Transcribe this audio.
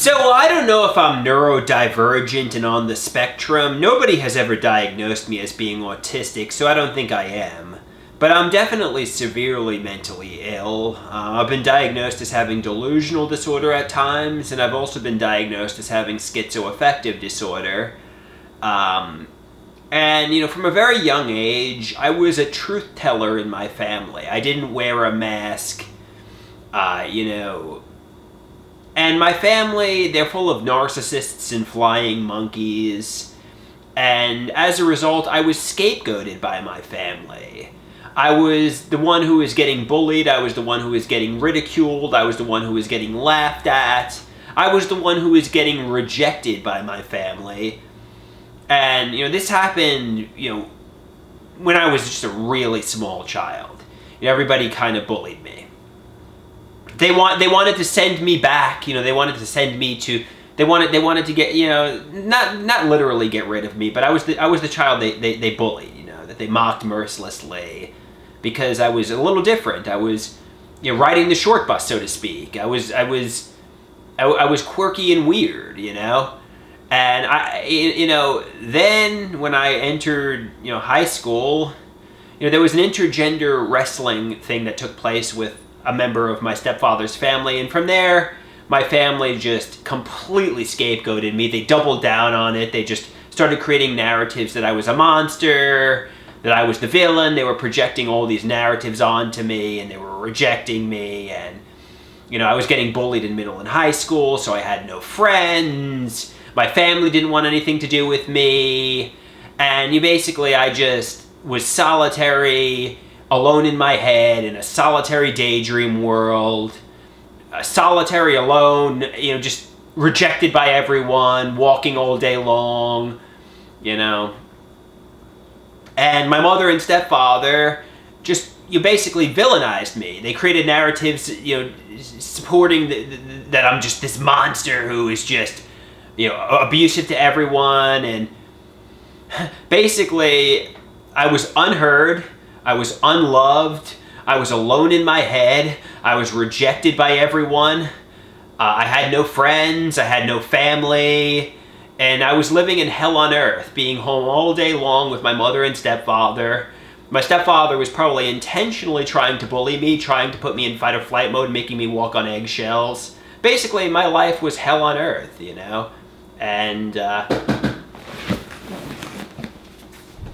So I don't know if I'm neurodivergent and on the spectrum. Nobody has ever diagnosed me as being autistic, so I don't think I am. But I'm definitely severely mentally ill. I've been diagnosed as having delusional disorder at times, and I've also been diagnosed as having schizoaffective disorder. And, from a very young age, I was a truth teller in my family. I didn't wear a mask, And my family, they're full of narcissists and flying monkeys. And as a result, I was scapegoated by my family. I was the one who was getting bullied. I was the one who was getting ridiculed. I was the one who was getting laughed at. I was the one who was getting rejected by my family. And, this happened, when I was just a really small child. Everybody kind of bullied me. They wanted to send me back, they wanted to send me to, they wanted to get, not literally get rid of me, but I was the child they bullied, that they mocked mercilessly, because I was a little different. I was, riding the short bus, so to speak. I was quirky and weird, and then when I entered, high school, there was an intergender wrestling thing that took place with a member of my stepfather's family, and from there, my family just completely scapegoated me. They doubled down on it. They just started creating narratives that I was a monster, that I was the villain. They were projecting all these narratives onto me, and they were rejecting me, and, I was getting bullied in middle and high school, so I had no friends. My family didn't want anything to do with me, and I just was solitary, alone in my head, in a solitary daydream world, solitary, alone, just rejected by everyone, walking all day long, And my mother and stepfather just, basically villainized me. They created narratives, supporting that I'm just this monster who is just, abusive to everyone, and basically, I was unheard, I was unloved, I was alone in my head, I was rejected by everyone, I had no friends, I had no family, and I was living in hell on earth, being home all day long with my mother and stepfather. My stepfather was probably intentionally trying to bully me, trying to put me in fight or flight mode, making me walk on eggshells. Basically, my life was hell on earth, And